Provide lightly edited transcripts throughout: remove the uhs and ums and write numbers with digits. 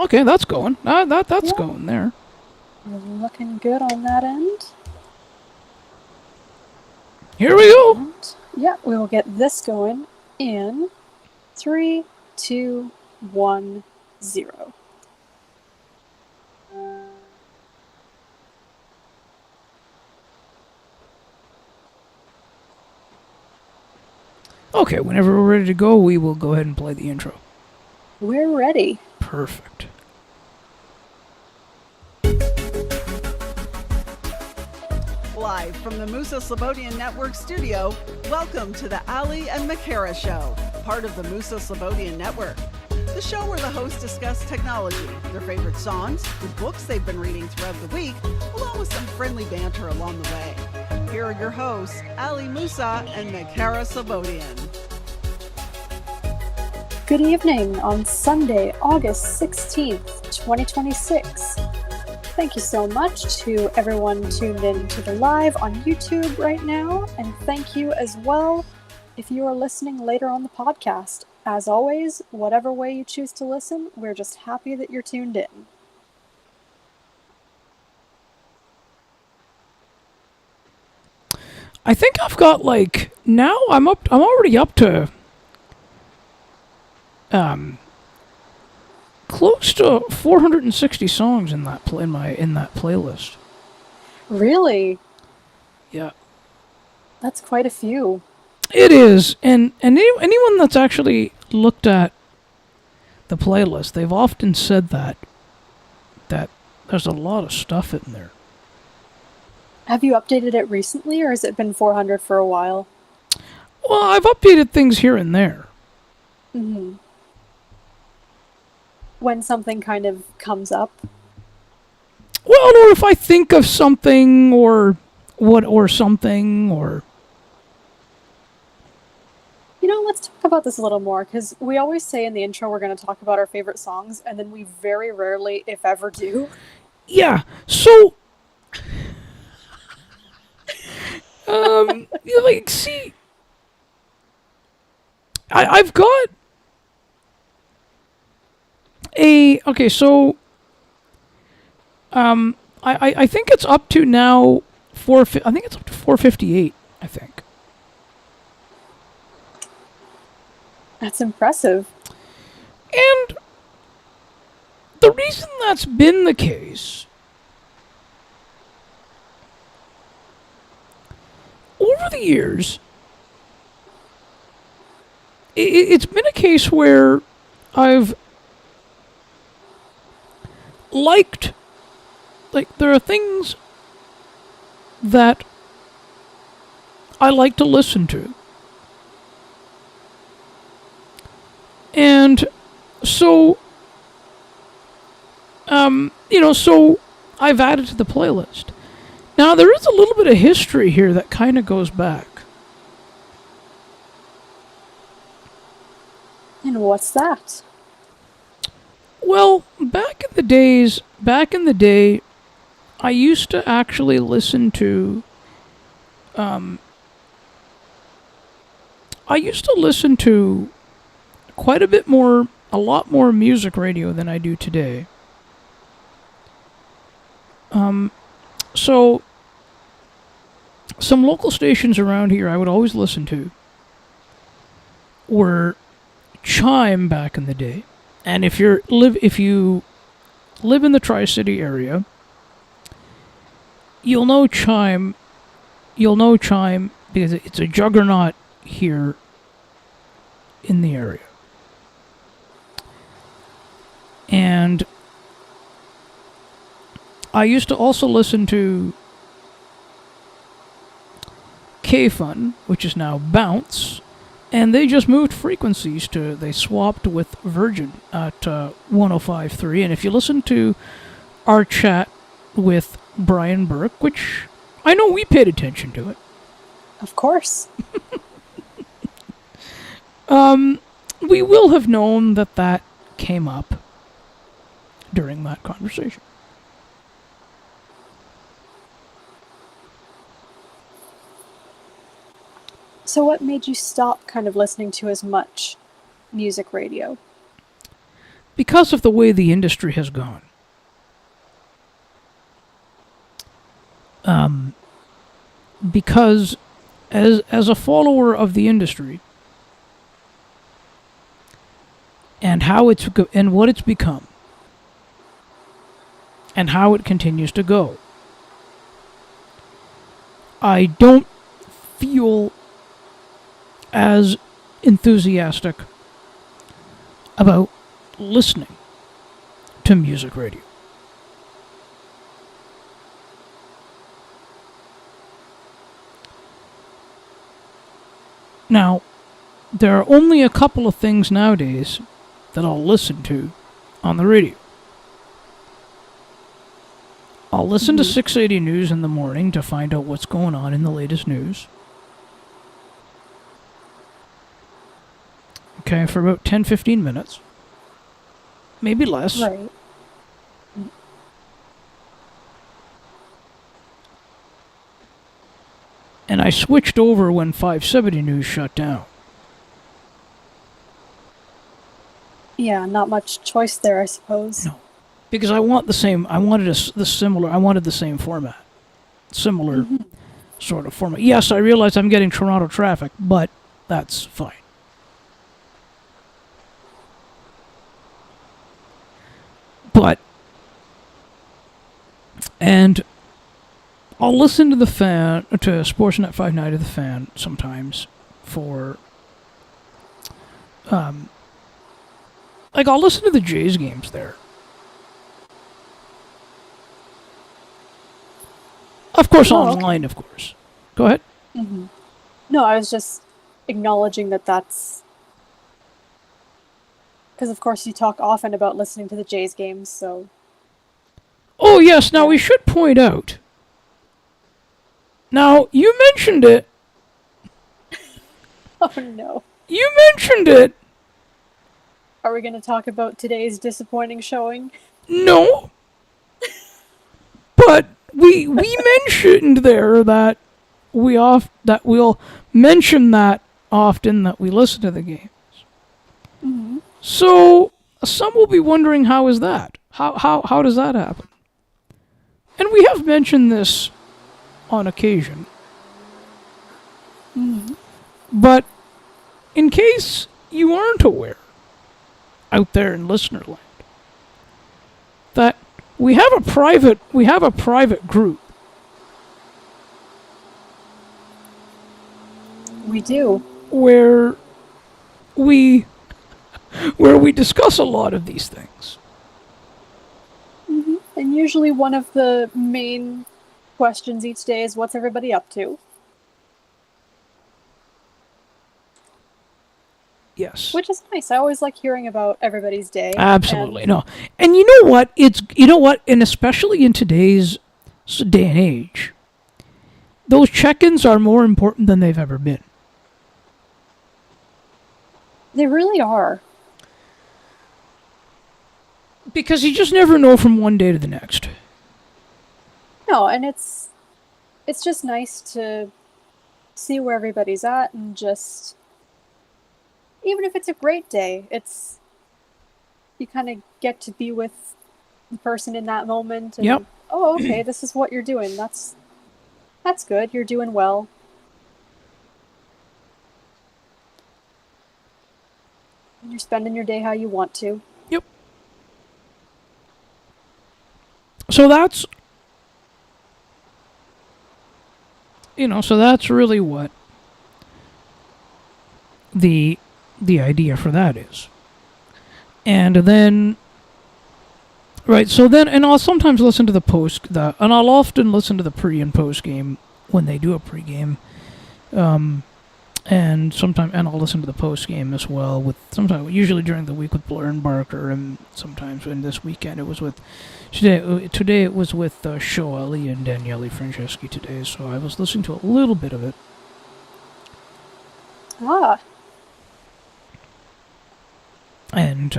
Okay, that's going. That's Yeah, going there. we're looking good on that end. Here we go. And yeah, we will get this going in 3, 2, 1, 0. Okay, whenever we're ready to go, we will go ahead and play the intro. We're ready. Perfect. Live from the Musa Slobodian Network studio, welcome to the Ali and Makara Show, part of the Musa Slobodian Network. The show where the hosts discuss technology, their favorite songs, the books they've been reading throughout the week, along with some friendly banter along the way. Here are your hosts, Ali Musa and Makara Slobodian. Good evening on Sunday, August 16th, 2026. Thank you so much to everyone tuned in to the live on YouTube right now, and thank you as well if you are listening later on the podcast. As always, whatever way you choose to listen, we're just happy that you're tuned in. I think I've got now I'm already up to close to 460 songs in that playlist. Really? Yeah. That's quite a few. It is, and anyone that's actually looked at the playlist, they've often said that there's a lot of stuff in there. Have you updated it recently, or has it been 400 for a while? Well, I've updated things here and there. Mm-hmm. When something kind of comes up. Well, or if I think of something, or something, or... You know, let's talk about this a little more, because we always say in the intro we're going to talk about our favorite songs, and then we very rarely, if ever, do. Yeah, so... see... I've got... Okay, so... I think it's up to now... I think it's up to 458, I think. That's impressive. And the reason that's been the case, over the years, it's been a case where I've liked, there are things that I like to listen to. And so, so I've added to the playlist. Now, there is a little bit of history here that kind of goes back. And what's that? Well, back in the day, I used to actually listen to, quite a lot more music radio than I do today. So, some local stations around here I would always listen to were Chime back in the day. And if you live in the Tri-City area, you'll know Chime because it's a juggernaut here in the area. And I used to also listen to K-Fun, which is now Bounce, and they just moved frequencies they swapped with Virgin at 105.3. And if you listen to our chat with Brian Burke, which I know we paid attention to it. Of course. We will have known that came up during that conversation. So what made you stop kind of listening to as much music radio? because of the way the industry has gone. Because as a follower of the industry and what it's become and how it continues to go, I don't feel as enthusiastic about listening to music radio. Now, there are only a couple of things nowadays that I'll listen to on the radio. I'll listen to 680 News in the morning to find out what's going on in the latest news. Okay, for about 10-15 minutes. Maybe less. Right. And I switched over when 570 News shut down. Yeah, not much choice there, I suppose. No. Because I wanted the same format. Similar sort of format. Yes, I realize I'm getting Toronto traffic, but that's fine. And I'll listen to to Sportsnet 590 The Fan sometimes for, I'll listen to the Jays games there. Of course, online, of course. Go ahead. Mm-hmm. No, I was just acknowledging that's... Because, of course, you talk often about listening to the Jays games, so... Oh, yes, now we should point out. Now, you mentioned it. Oh, no. You mentioned it. Are we going to talk about today's disappointing showing? No. But we mentioned there that we'll mention that often that we listen to the games. Mm-hmm. So some will be wondering, how is that? How does that happen? And we have mentioned this on occasion. Mm-hmm. But in case you aren't aware out there in listener land, that we have a private group. We do. Where we discuss a lot of these things. Mm-hmm. And usually one of the main questions each day is, what's everybody up to? Yes. Which is nice. I always like hearing about everybody's day. Absolutely. No. And you know what? And especially in today's day and age, those check-ins are more important than they've ever been. They really are. Because you just never know from one day to the next. No, and it's just nice to see where everybody's at, and just, even if it's a great day, you kind of get to be with the person in that moment. And, yep. Oh, okay, this is what you're doing. That's good. You're doing well. And you're spending your day how you want to. Yep. So that's really what the idea for that is. And then, right, so then, and I'll sometimes listen to and I'll often listen to the pre and post game when they do a pre-game. And I'll listen to the post game as well, usually during the week with Blair and Barker, and sometimes in this weekend it was with, today it was with Shoali and Daniele Franceschi today, so I was listening to a little bit of it. Ah. And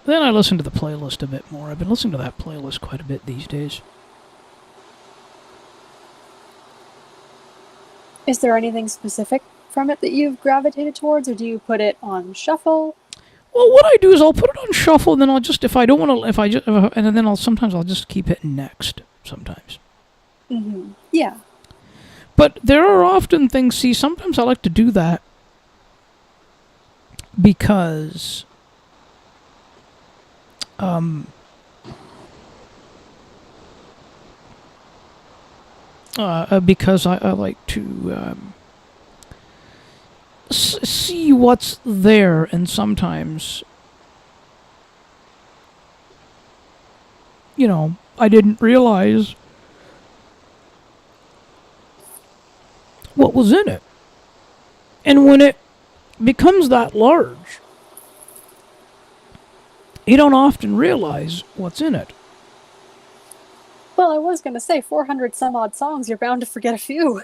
then I listened to the playlist a bit more. I've been listening to that playlist quite a bit these days. Is there anything specific from it that you've gravitated towards, or do you put it on shuffle? Well, what I do is I'll put it on shuffle, and then I'll just, if I don't want to, and then sometimes I'll just keep hitting next, sometimes. Mm-hmm. Yeah. But there are often things, sometimes I like to do that because, because I like to see what's there, and sometimes, I didn't realize what was in it. And when it becomes that large, you don't often realize what's in it. Well, I was going to say 400 some odd songs, you're bound to forget a few.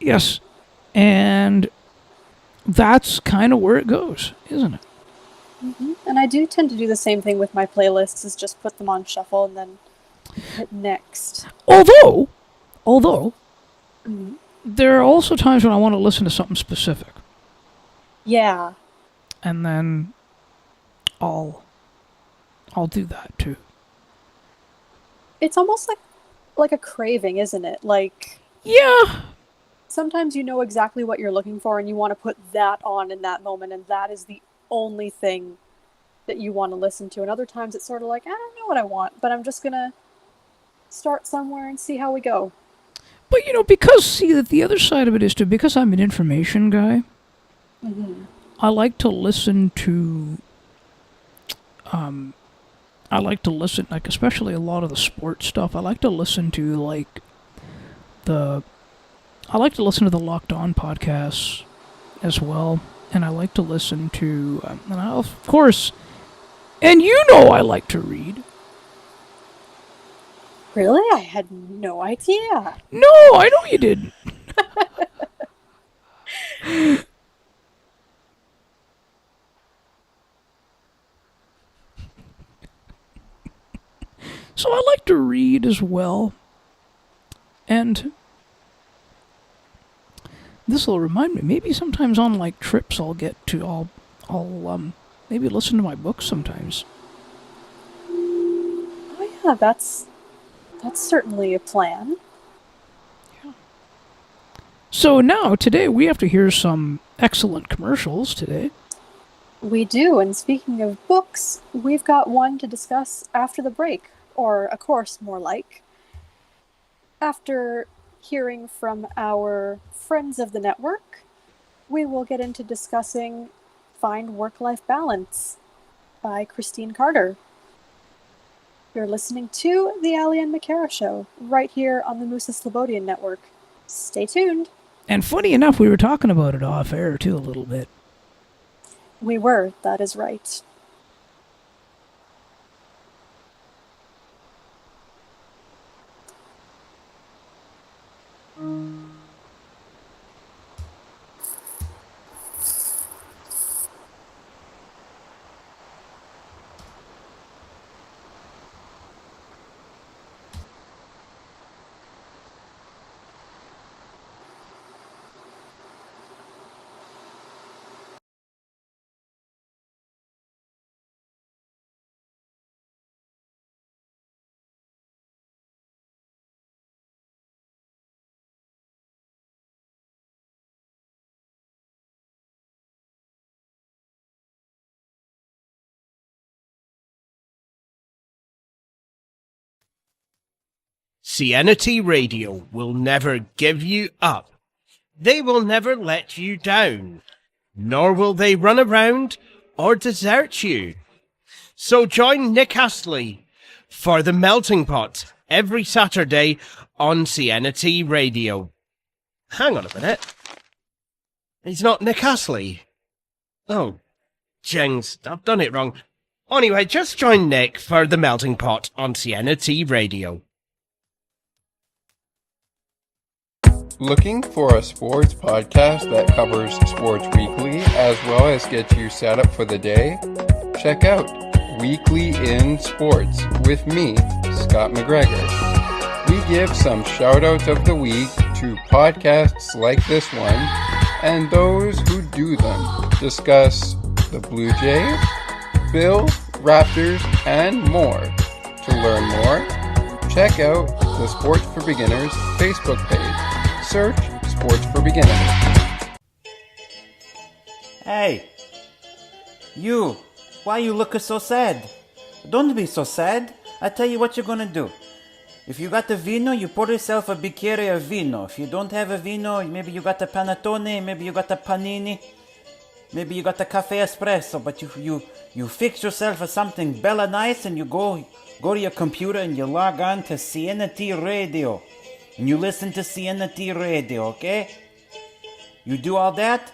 Yes, and that's kind of where it goes, isn't it? Mm-hmm. And I do tend to do the same thing with my playlists, is just put them on shuffle and then hit next. Although, Mm-hmm. there are also times when I want to listen to something specific. Yeah. And then I'll do that too. It's almost like a craving, isn't it? Like, yeah, sometimes you know exactly what you're looking for and you want to put that on in that moment, and that is the only thing that you want to listen to. And other times it's sort of like, I don't know what I want, but I'm just going to start somewhere and see how we go. but because that the other side of it is too, because I'm an information guy, Mm-hmm. I like to listen to like, especially a lot of the sports stuff. I like to listen to the Locked On podcasts as well, and I like to listen to and I, of course, and I like to read. Really? I had no idea. No, I know you didn't. So I like to read as well. And this will remind me, maybe sometimes on like trips I'll maybe listen to my books sometimes. Oh yeah, that's certainly a plan. So now, today, we have to hear some excellent commercials today. We do, and speaking of books, we've got one to discuss after the break, or a course more like. After hearing from our friends of the network, we will get into discussing Find Work-Life Balance by Christine Carter. You're listening to The Ali and McKara Show, right here on the Musa Slobodian Network. Stay tuned. And funny enough, we were talking about it off air too a little bit. We were, that is right. Cianity Radio will never give you up. They will never let you down, nor will they run around or desert you. So join Nick Astley for The Melting Pot every Saturday on Cianity Radio. Hang on a minute. He's not Nick Astley. Oh, jings, I've done it wrong. Anyway, just join Nick for The Melting Pot on Cianity Radio. Looking for a sports podcast that covers sports weekly as well as gets you set up for the day? Check out Weekly in Sports with me, Scott McGregor. We give some shout-outs of the week to podcasts like this one and those who do them. Discuss the Blue Jays, Bill, Raptors, and more. To learn more, check out the Sports for Beginners Facebook page. Search Sports for Beginners. Hey, you, why you looking so sad? Don't be so sad. I tell you what you're gonna do. If you got the vino, you pour yourself a bicchiere of vino. If you don't have a vino, maybe you got the panettone, maybe you got the panini, maybe you got the cafe espresso, but you fix yourself a something bella nice and you go to your computer and you log on to CNT Radio. And you listen to CNT Radio, okay? You do all that,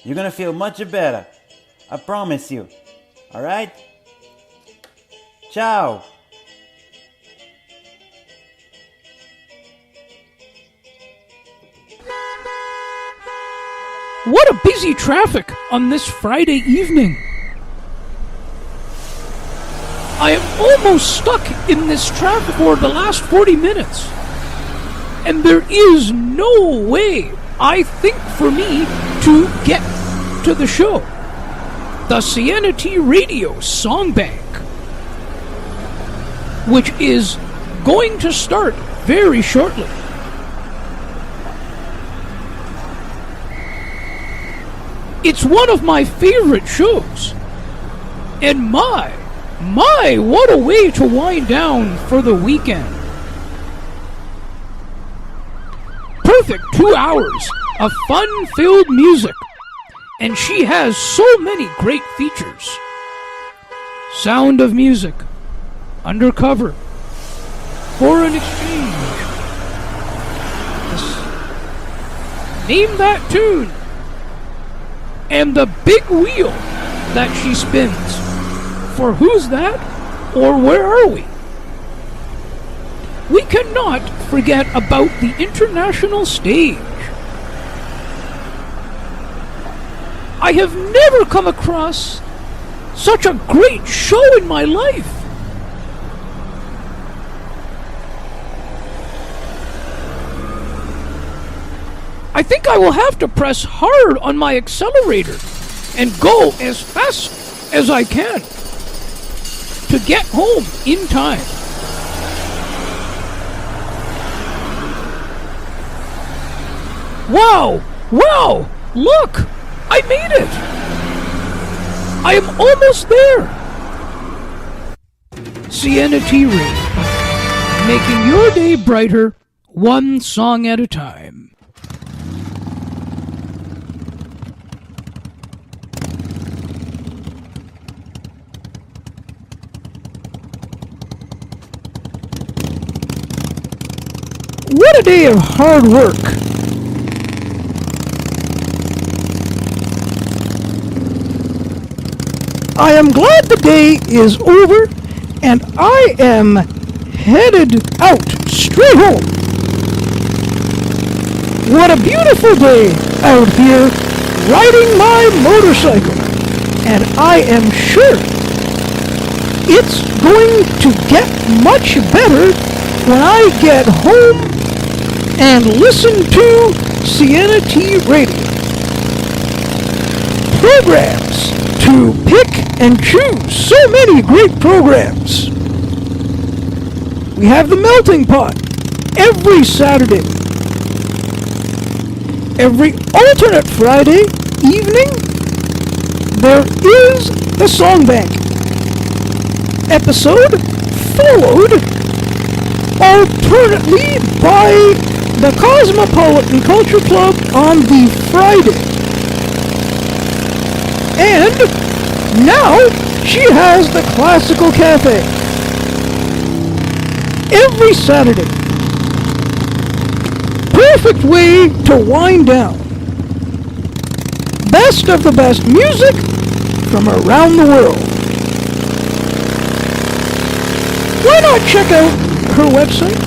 you're gonna feel much better. I promise you. Alright? Ciao! What a busy traffic on this Friday evening. I am almost stuck in this traffic for the last 40 minutes. And there is no way, I think, for me to get to the show. The CNT Radio Song Bank, which is going to start very shortly. It's one of my favorite shows. And my, what a way to wind down for the weekend. Perfect 2 hours of fun-filled music. And she has so many great features. Sound of Music, Undercover, Foreign Exchange, Name That Tune, and the big wheel that she spins for Who's That or Where Are We? We cannot forget about the international stage. I have never come across such a great show in my life. I think I will have to press hard on my accelerator and go as fast as I can to get home in time. Wow! Wow! Look! I made it! I am almost there! CNT Radio, making your day brighter, one song at a time. What a day of hard work! I am glad the day is over, and I am headed out straight home. What a beautiful day out here, riding my motorcycle, and I am sure it's going to get much better when I get home and listen to CNT Radio. Programs to pick and choose. So many great programs. We have the Melting Pot every Saturday. Every alternate Friday evening, there is the Song Bank episode, followed alternately by the Cosmopolitan Culture Club on the Friday. And now she has the Classical Cafe every Saturday. Perfect way to wind down. Best of the best music from around the world. Why not check out her website?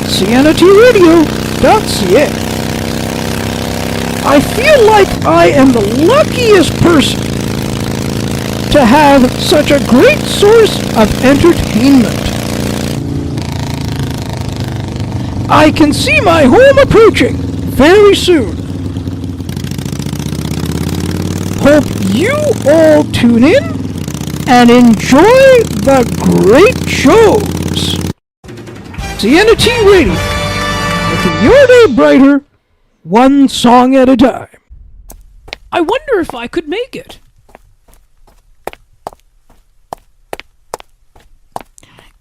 CNTradio.ca. I feel like I am the luckiest person to have such a great source of entertainment. I can see my home approaching very soon. Hope you all tune in and enjoy the great shows. Sienna T Radio, making your day brighter, one song at a time. I wonder if I could make it.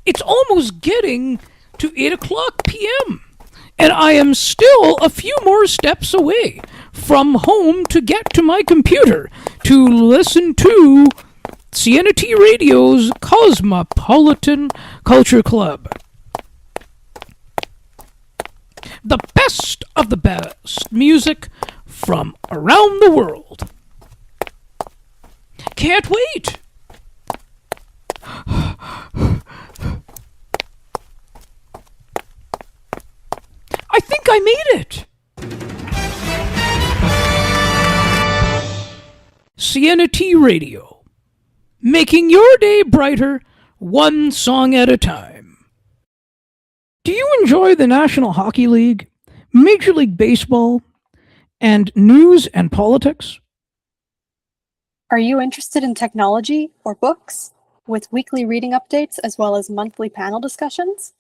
It's almost getting to 8 o'clock p.m., and I am still a few more steps away from home to get to my computer to listen to Sienna T Radio's Cosmopolitan Culture Club. The best of the best music from around the world. Can't wait! I think I made it! Sienna T Radio, making your day brighter, one song at a time. Do you enjoy the National Hockey League, Major League Baseball, and news and politics? Are you interested in technology or books, with weekly reading updates as well as monthly panel discussions?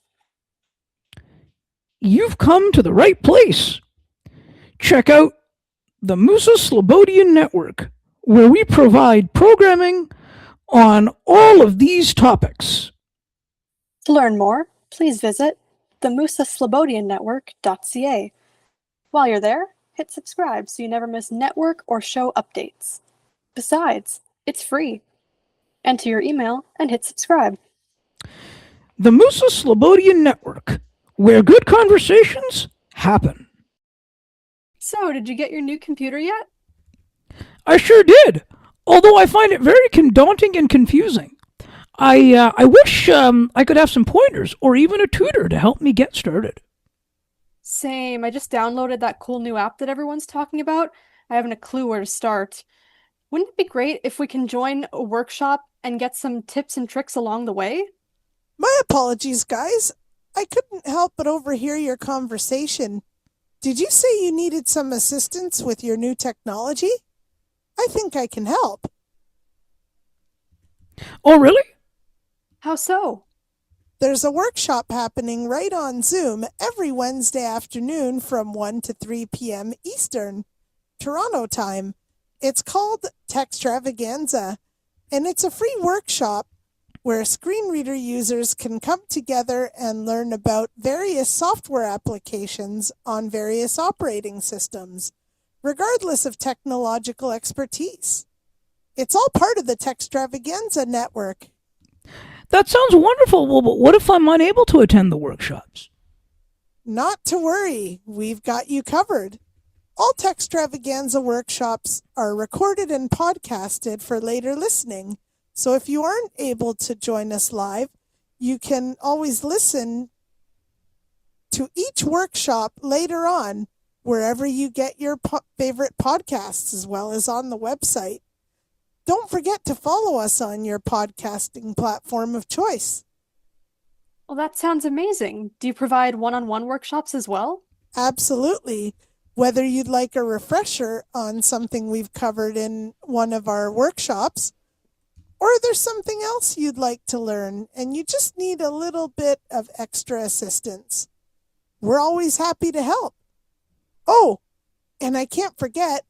You've come to the right place. Check out the Musa Slobodian Network, where we provide programming on all of these topics. To learn more, please visit themusaslobodiannetwork.ca. While you're there, hit subscribe so you never miss network or show updates. Besides, it's free. Enter your email and hit subscribe. The Musa Slobodian Network, where good conversations happen. So, did you get your new computer yet? I sure did, although I find it very daunting and confusing. I wish I could have some pointers or even a tutor to help me get started. Same. I just downloaded that cool new app that everyone's talking about. I haven't a clue where to start. Wouldn't it be great if we can join a workshop and get some tips and tricks along the way? My apologies, guys. I couldn't help but overhear your conversation. Did you say you needed some assistance with your new technology? I think I can help. Oh, really? How so? There's a workshop happening right on Zoom every Wednesday afternoon from 1 to 3 p.m. Eastern, Toronto time. It's called Techstravaganza, and it's a free workshop where screen reader users can come together and learn about various software applications on various operating systems, regardless of technological expertise. It's all part of the Techstravaganza network. That sounds wonderful. Well, but what if I'm unable to attend the workshops? Not to worry, we've got you covered. All Techstravaganza workshops are recorded and podcasted for later listening. So if you aren't able to join us live, you can always listen to each workshop later on, wherever you get your favorite podcasts, as well as on the website. Don't forget to follow us on your podcasting platform of choice. Well, that sounds amazing. Do you provide one-on-one workshops as well? Absolutely. Whether you'd like a refresher on something we've covered in one of our workshops, or there's something else you'd like to learn and you just need a little bit of extra assistance, we're always happy to help. Oh, and I can't forget,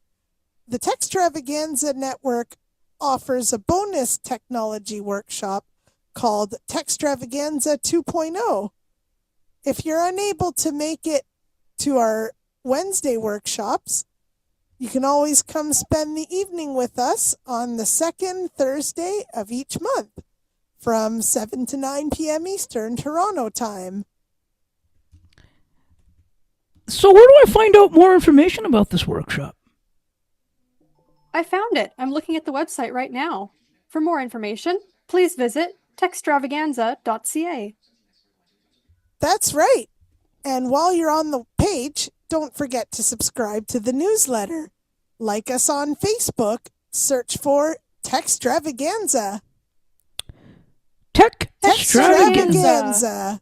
the Techstravaganza Network offers a bonus technology workshop called Techstravaganza 2.0. If you're unable to make it to our Wednesday workshops, you can always come spend the evening with us on the second Thursday of each month from 7 to 9 p.m. Eastern, Toronto time. So where do I find out more information about this workshop? I found it. I'm looking at the website right now. For more information, please visit techstravaganza.ca. That's right. And while you're on the page, don't forget to subscribe to the newsletter. Like us on Facebook, search for Techstravaganza. Tech Extravaganza.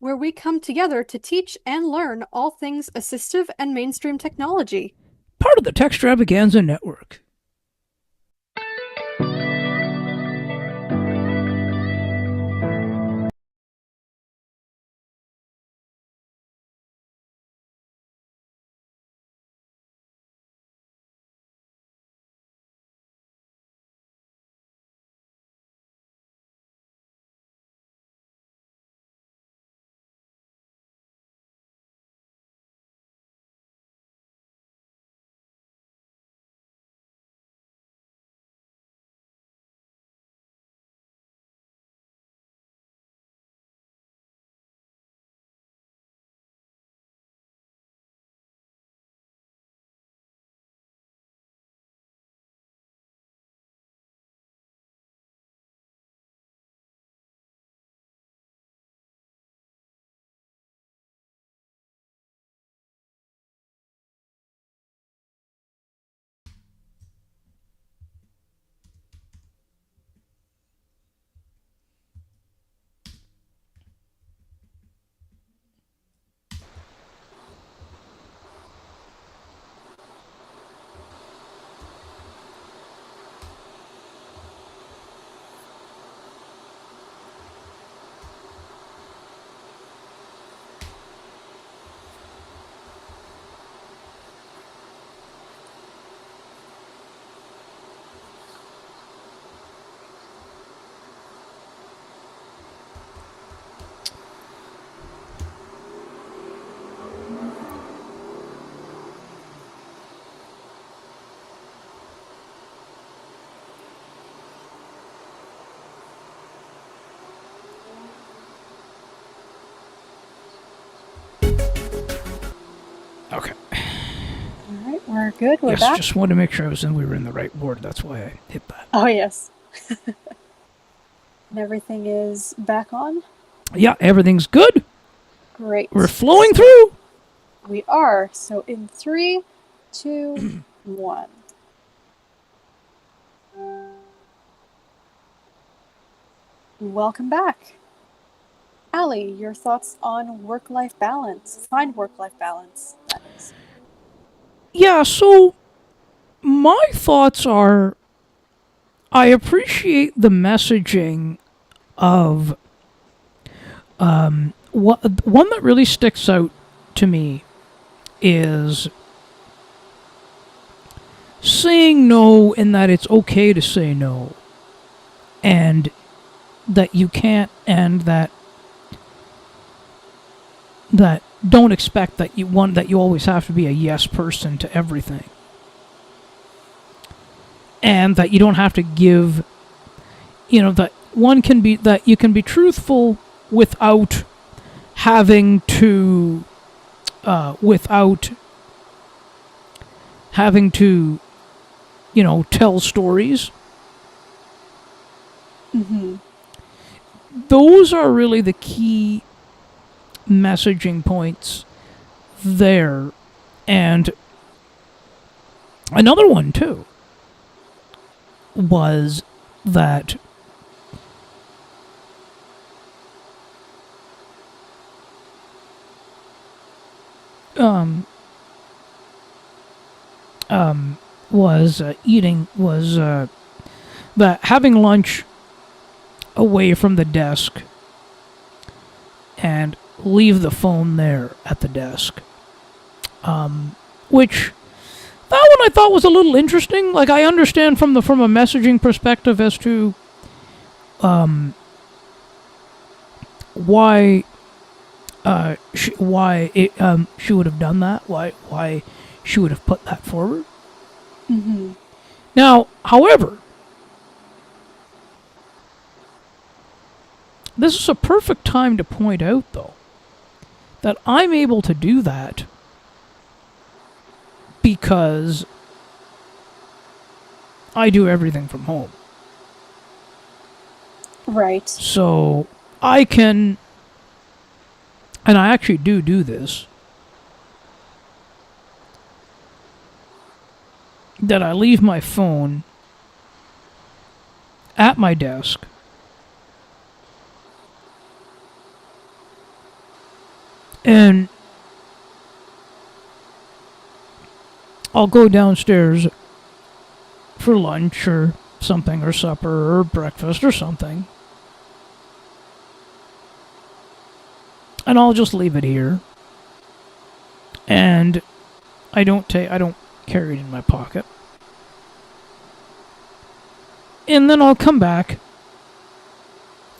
where we come together to teach and learn all things assistive and mainstream technology. Part of the Techstravaganza Network. Okay. All right, we're good. We're Yes, back. just wanted to make sure we were in the right board. That's why I hit that. Oh, yes. And everything is back on? Yeah, everything's good. Great. We're flowing through. We are. So in 3, 2, 1. Welcome back. Allie, your thoughts on work-life balance. Find work-life balance, that is. Yeah, so my thoughts are I appreciate the messaging of one that really sticks out to me is saying no, in that it's okay to say no, and that you can't, and that don't expect that you always have to be a yes person to everything, and that you don't have to give, that you can be truthful without having to tell stories. Mm-hmm. Those are really the key messaging points there. And another one too was that that having lunch away from the desk and leave the phone there at the desk, which that one I thought was a little interesting. Like, I understand from a messaging perspective as to why she would have done that, why she would have put that forward. Mm-hmm. Now, however, this is a perfect time to point out, though, that I'm able to do that because I do everything from home. Right. So I can, and I actually do this, that I leave my phone at my desk. And I'll go downstairs for lunch or something, or supper or breakfast or something. And I'll just leave it here. And I don't carry it in my pocket. And then I'll come back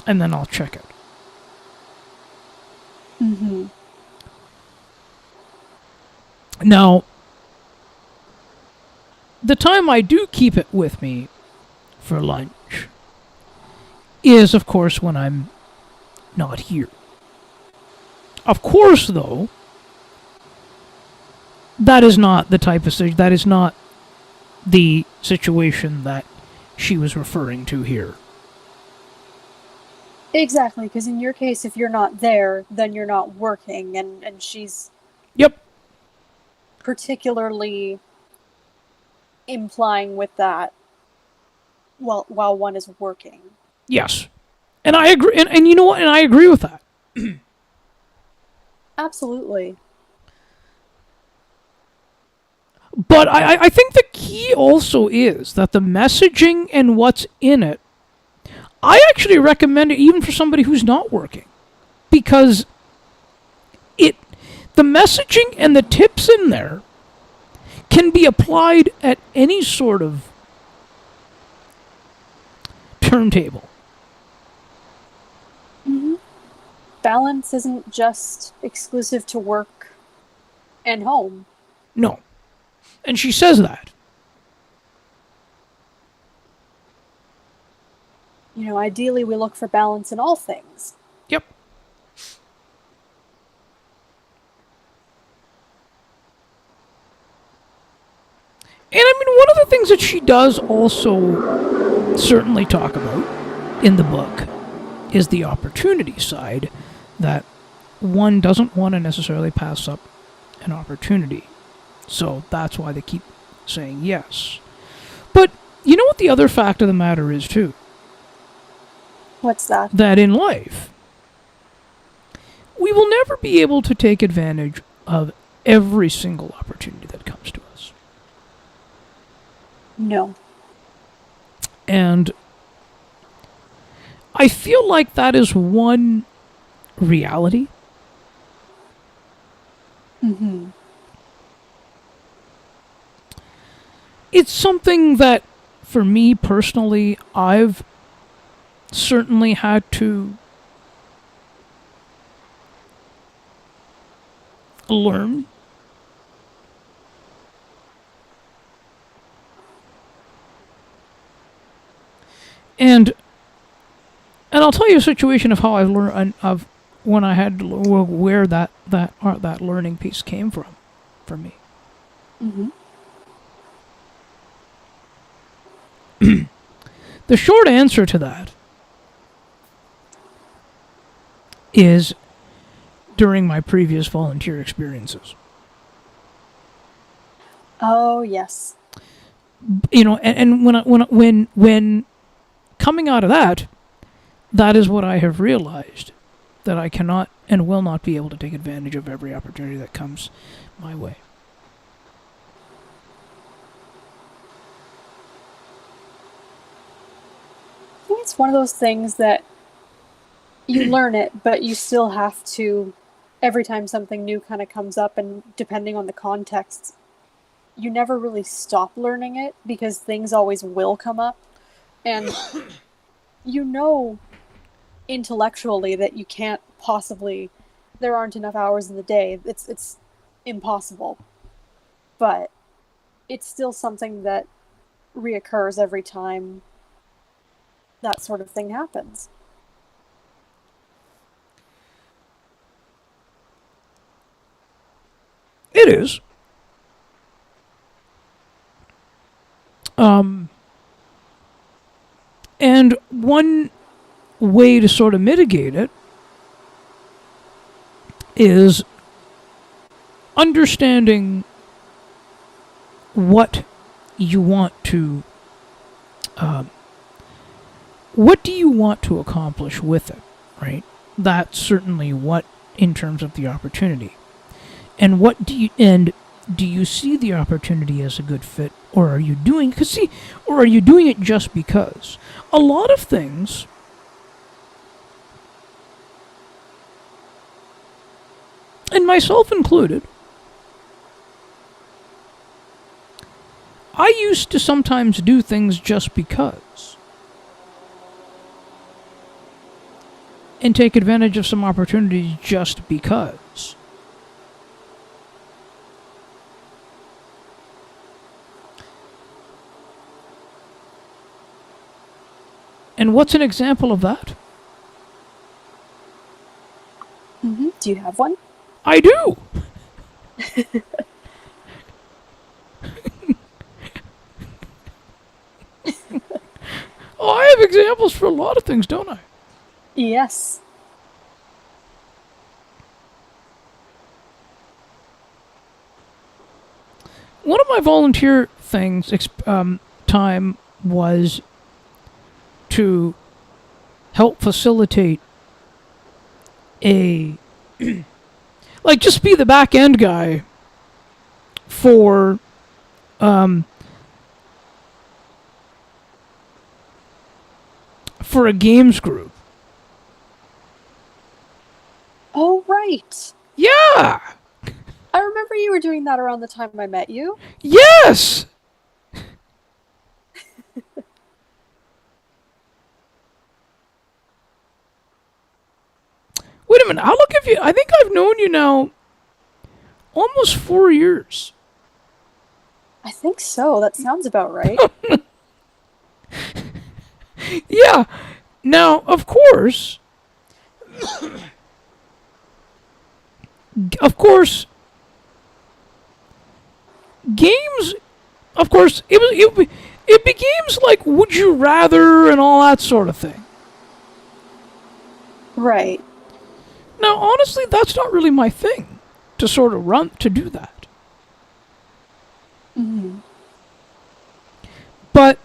and then I'll check it. Mm-hmm. Now, the time I do keep it with me for lunch is, of course, when I'm not here. Of course, though, that is not the type of that is not the situation that she was referring to here. Exactly, because in your case, if you're not there, then you're not working, and she's Yep. particularly implying with that while one is working. Yes. And I agree, and you know what, and I agree with that. Absolutely. But I think the key also is that the messaging and what's in it, I actually recommend it even for somebody who's not working. Because the messaging and the tips in there can be applied at any sort of turntable. Mm-hmm. Balance isn't just exclusive to work and home. No. And she says that. You know, ideally we look for balance in all things. Yep. And I mean, one of the things that she does also certainly talk about in the book is the opportunity side, that one doesn't want to necessarily pass up an opportunity. So that's why they keep saying yes. But you know what the other fact of the matter is, too? What's that? That in life, we will never be able to take advantage of every single opportunity that comes to us. No. And I feel like that is one reality. Mm-hmm. It's something that, for me personally, I've certainly had to learn. And I'll tell you a situation of how I've learned, of when I had to where that learning piece came from for me. Mm-hmm. The short answer to that is during my previous volunteer experiences. Oh, yes. You know, and when coming out of that, that is what I have realized, that I cannot and will not be able to take advantage of every opportunity that comes my way. I think it's one of those things that you learn it, but you still have to, every time something new kind of comes up, and depending on the context, you never really stop learning it, because things always will come up. And you know intellectually that you can't possibly, there aren't enough hours in the day. It's impossible. But it's still something that reoccurs every time that sort of thing happens. It is. And one way to sort of mitigate it is understanding what you want to what do you want to accomplish with it, right? That's certainly what, in terms of the opportunity. And do you see the opportunity as a good fit, or are you doing it just because? A lot of things, and myself included, I used to sometimes do things just because, and take advantage of some opportunities just because. And what's an example of that? Do you have one? I do! Oh, I have examples for a lot of things, don't I? Yes. One of my volunteer things, time, was to help facilitate a like just be the back end guy for a games group. Oh, right. Yeah. I remember you were doing that around the time I met you. Yes. Wait a minute. How long have you? I think I've known you now almost 4 years. I think so. That sounds about right. Yeah. Now, of course, games. Of course, it became like Would You Rather and all that sort of thing. Right. Now, honestly, that's not really my thing to sort of to do that. But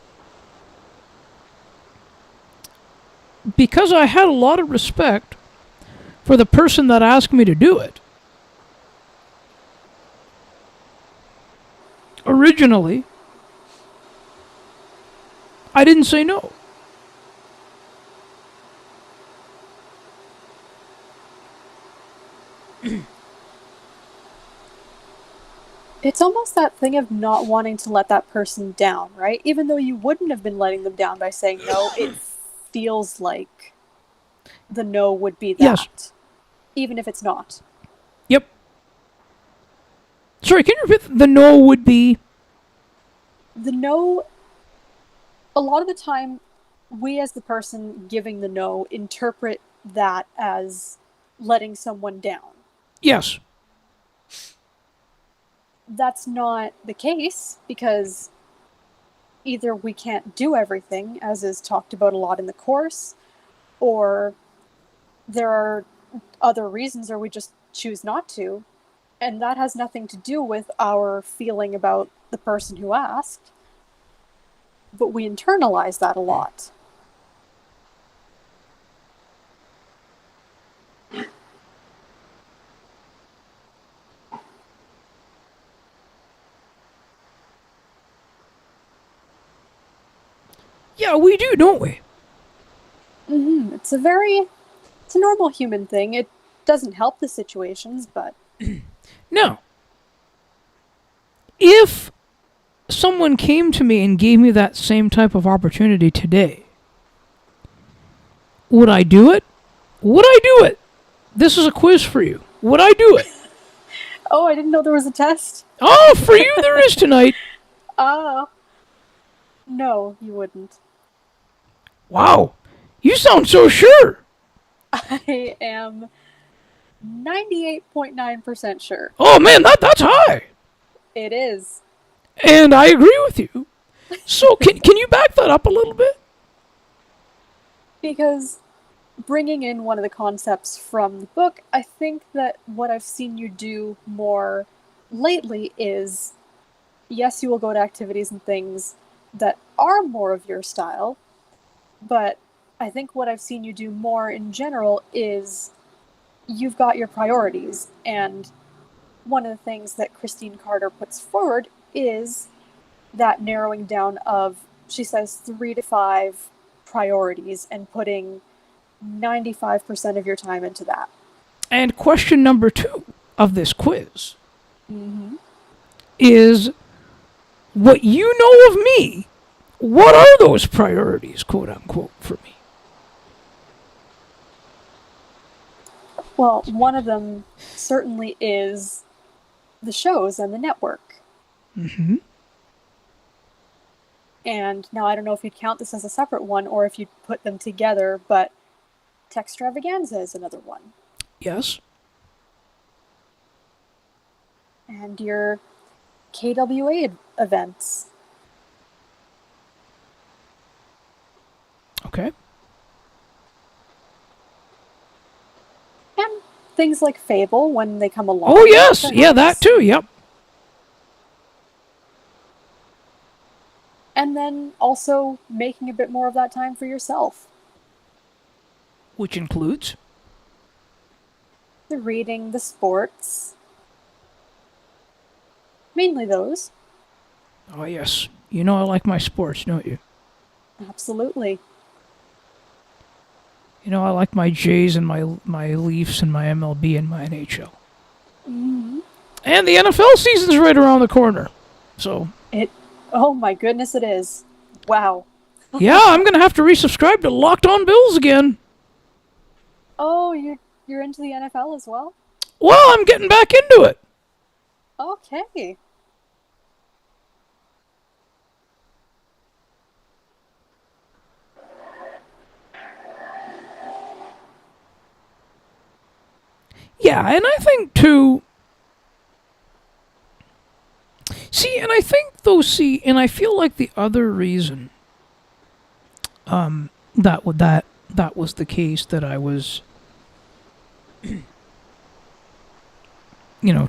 because I had a lot of respect for the person that asked me to do it, originally, I didn't say no. It's almost that thing of not wanting to let that person down, right? Even though you wouldn't have been letting them down by saying no, it feels like the no would be that. Yes. Even if it's not. Yep. Sorry, can you repeat? The no would be? The no, a lot of the time, we as the person giving the no interpret that as letting someone down. Yes. That's not the case, because either we can't do everything, as is talked about a lot in the course, or there are other reasons, or we just choose not to. And that has nothing to do with our feeling about the person who asked, but we internalize that a lot. Yeah, we do, don't we? It's a normal human thing. It doesn't help the situations, but... Now, if someone came to me and gave me that same type of opportunity today, would I do it? Would I do it? This is a quiz for you. Would I do it? Oh, I didn't know there was a test. Oh, for you there is tonight. Oh. No, you wouldn't. Wow. You sound so sure. I am 98.9% sure. Oh man, that's high. It is. And I agree with you. So can you back that up a little bit? Because bringing in one of the concepts from the book, I think that what I've seen you do more lately is, yes, you will go to activities and things that are more of your style, but I think what I've seen you do more in general is you've got your priorities. And one of the things that Christine Carter puts forward is that narrowing down of, she says, 3 to 5 priorities and putting 95% of your time into that. And question number 2 of this quiz is, what you know of me, what are those priorities, quote unquote, for me? Well, one of them certainly is the shows and the network. Mm-hmm. And now I don't know if you'd count this as a separate one or if you'd put them together, but Textravaganza is another one. Yes. And your KWA events. Okay. And things like Fable when they come along. Oh, yes. Yeah, that too. Yep. And then also making a bit more of that time for yourself. Which includes? The reading, the sports. Mainly those. Oh, yes. You know I like my sports, don't you? Absolutely. You know I like my Jays and my Leafs and my MLB and my NHL. Mm-hmm. And the NFL season's right around the corner. So... Oh my goodness, it is. Wow. yeah, I'm going to have to resubscribe to Locked On Bills again. Oh, you're into the NFL as well? Well, I'm getting back into it. Okay. Yeah, and I think too... and I feel like the other reason that was the case, that I was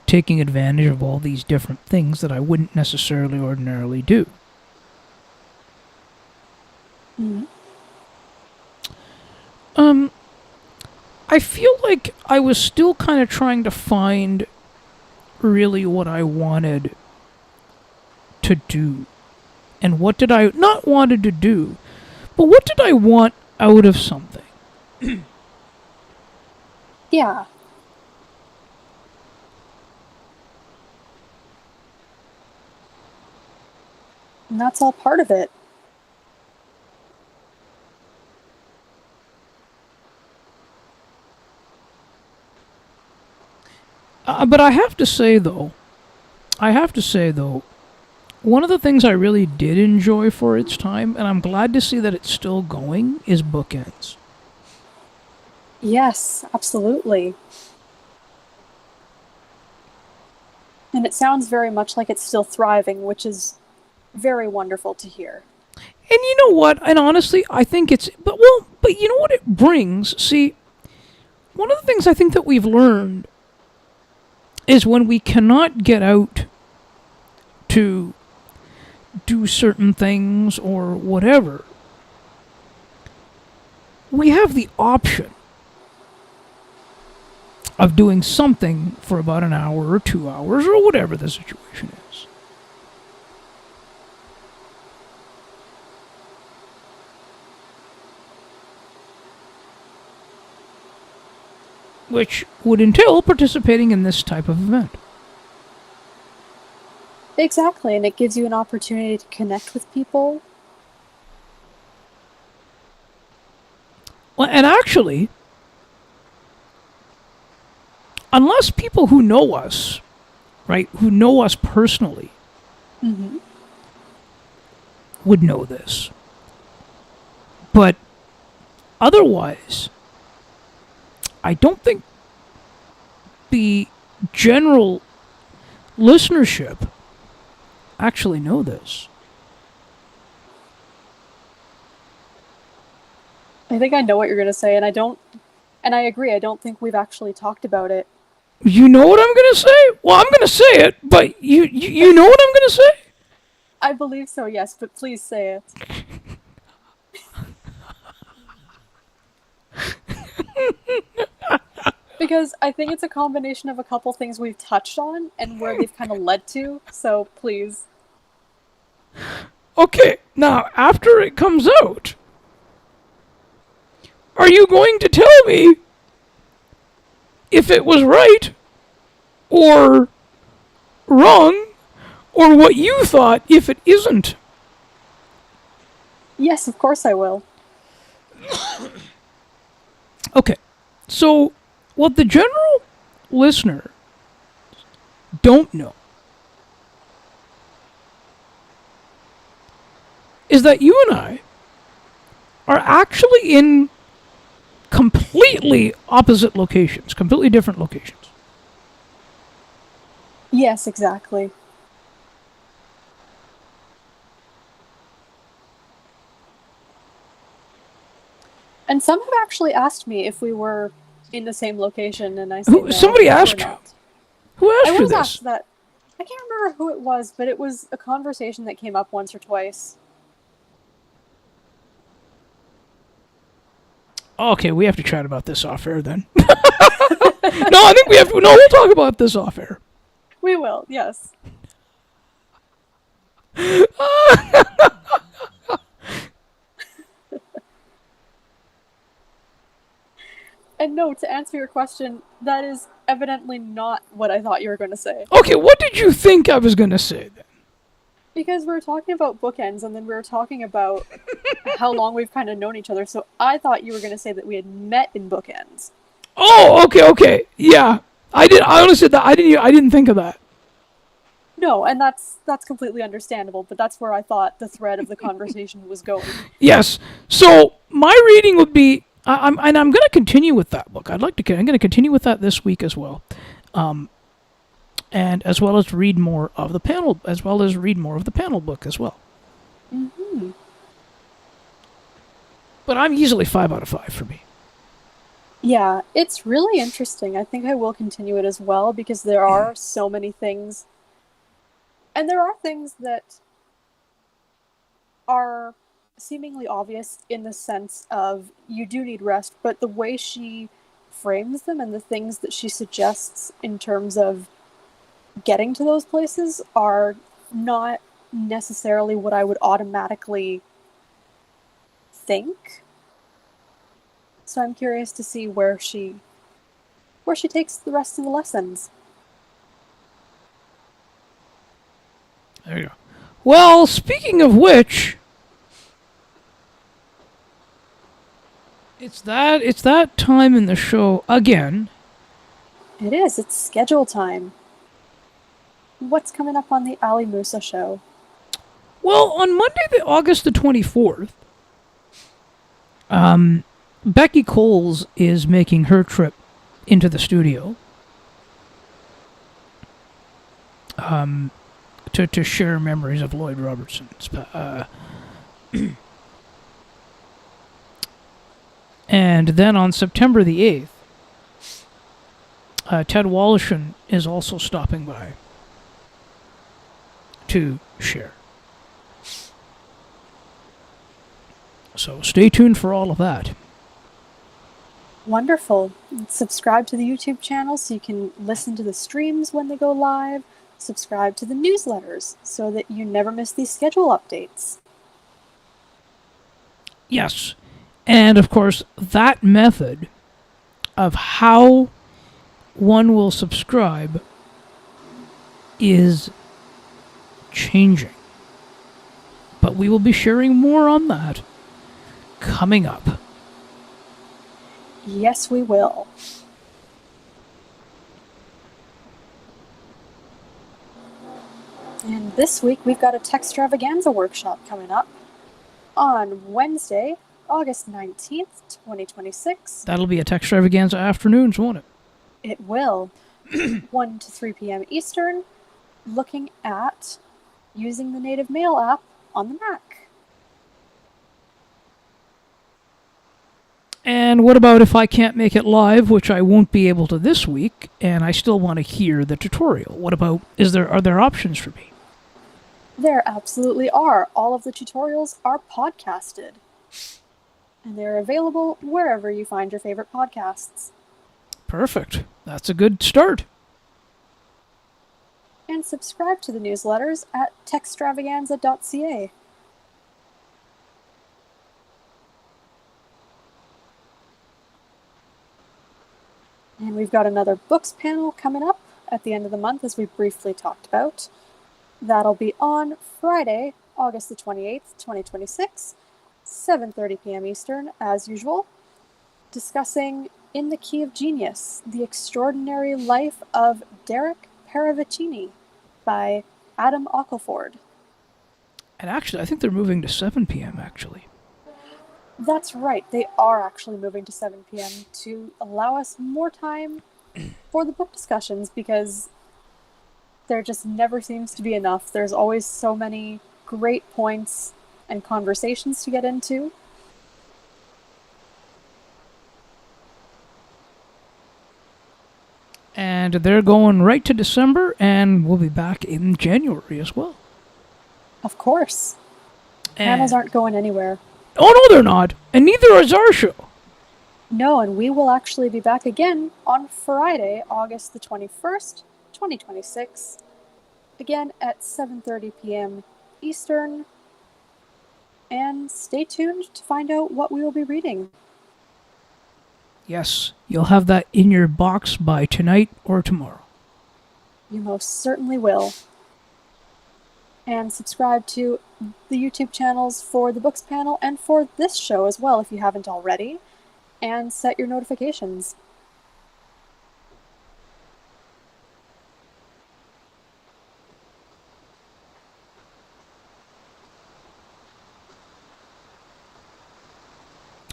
taking advantage of all these different things that I wouldn't necessarily ordinarily do. Mm-hmm. I feel like I was still kind of trying to find really what I wanted to do. And what did I not wanted to do, but what did I want out of something? Yeah. And that's all part of it. But I have to say though, one of the things I really did enjoy for its time, and I'm glad to see that it's still going, is Bookends. Yes, absolutely. And it sounds very much like it's still thriving, which is very wonderful to hear. And you know what? And honestly, I think it's... But you know what it brings? See, one of the things I think that we've learned is when we cannot get out to do certain things or whatever, we have the option of doing something for about an hour or 2 hours or whatever the situation is. Which would entail participating in this type of event. Exactly, and it gives you an opportunity to connect with people. Well, and actually, unless people who know us, right, who know us personally, would know this. But otherwise, I don't think the general listenership actually know this. I think I know what you're going to say, and I agree, I don't think we've actually talked about it. You know what I'm going to say? Well, I'm going to say it, but you know what I'm going to say? I believe so, yes, but please say it. Because I think it's a combination of a couple things we've touched on and where they've kind of led to, so please. Okay, now, after it comes out, are you going to tell me if it was right or wrong or what you thought if it isn't? Yes, of course I will. Okay, so what the general listener don't know is that you and I are actually in completely opposite locations, completely different locations. Yes, exactly. And some have actually asked me if we were in the same location, and I said no. Somebody asked we're you. not. Who asked I you was this? asked that. I can't remember who it was, but it was a conversation that came up once or twice. Okay, we have to chat about this off air then. No, I think we have to. No, we'll talk about this off air. We will, yes. And no, to answer your question, that is evidently not what I thought you were going to say. Okay, what did you think I was going to say then? Because we were talking about bookends, and then we were talking about how long we've kind of known each other, so I thought you were going to say that we had met in bookends. Oh, okay, yeah. I honestly said that. I didn't think of that. No, and that's completely understandable, but that's where I thought the thread of the conversation was going. Yes. So my reading would be, I'm going to continue with that book. I'm going to continue with that this week as well, and as well as read more of the panel, book as well. Mm-hmm. But I'm easily 5 out of 5 for me. Yeah, it's really interesting. I think I will continue it as well because there are so many things. And there are things that are seemingly obvious in the sense of you do need rest, but the way she frames them and the things that she suggests in terms of getting to those places are not necessarily what I would automatically think. So I'm curious to see where she takes the rest of the lessons. There you go. Well, speaking of which, it's that time in the show again. It is. It's schedule time. What's coming up on the Ali Musa show? Well, on Monday, August the 24th, Becky Coles is making her trip into the studio to share memories of Lloyd Robertson's. And then on September the 8th, Ted Wallachin is also stopping by to share. So stay tuned for all of that. Wonderful. Subscribe to the YouTube channel so you can listen to the streams when they go live. Subscribe to the newsletters so that you never miss these schedule updates. Yes. And of course, that method of how one will subscribe is changing. But we will be sharing more on that coming up. Yes, we will. And this week we've got a Textravaganza workshop coming up on Wednesday, August 19th, 2026. That'll be a Textravaganza afternoons, won't it? It will. 1 to 3 p.m. Eastern, looking at using the Native Mail app on the Mac. And what about if I can't make it live, which I won't be able to this week, and I still want to hear the tutorial? What about, are there options for me? There absolutely are. All of the tutorials are podcasted. And they're available wherever you find your favorite podcasts. Perfect. That's a good start. And subscribe to the newsletters at techstravaganza.ca. And we've got another books panel coming up at the end of the month, as we briefly talked about. That'll be on Friday, August the 28th, 2026, 7:30 p.m. Eastern, as usual, discussing In the Key of Genius, The Extraordinary Life of Derek Paravicini by Adam Ockleford. And actually, I think they're moving to 7 p.m. actually. That's right, they are actually moving to 7 p.m. to allow us more time for the book discussions, because there just never seems to be enough. There's always so many great points and conversations to get into. And they're going right to December, and we'll be back in January as well. Of course. Panels aren't going anywhere. Oh, no, they're not. And neither is our show. No, and we will actually be back again on Friday, August the 21st, 2026. Again at 7:30 p.m. Eastern. And stay tuned to find out what we will be reading. Yes, you'll have that in your box by tonight or tomorrow. You most certainly will. And subscribe to the YouTube channels for the books panel and for this show as well if you haven't already. And set your notifications.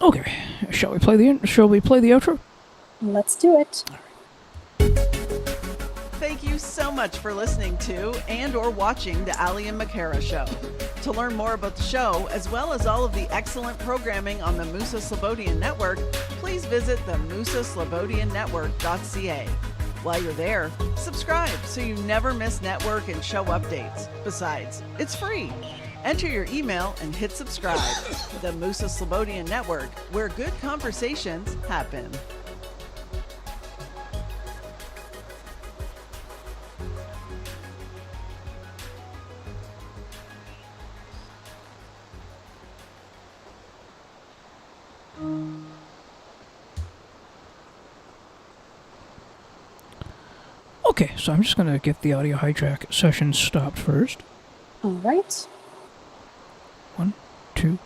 Okay, shall we play the outro? Let's do it. Thank you so much for listening to and or watching the Ali and Makara Show. To learn more about the show, as well as all of the excellent programming on the Musa Slobodian Network, please visit the musaslobodiannetwork.ca. While you're there, subscribe so you never miss network and show updates. Besides, it's free. Enter your email and hit subscribe. The Musa Slobodian Network, where good conversations happen. Okay, so I'm just going to get the audio hijack session stopped first. All right. 1, 2,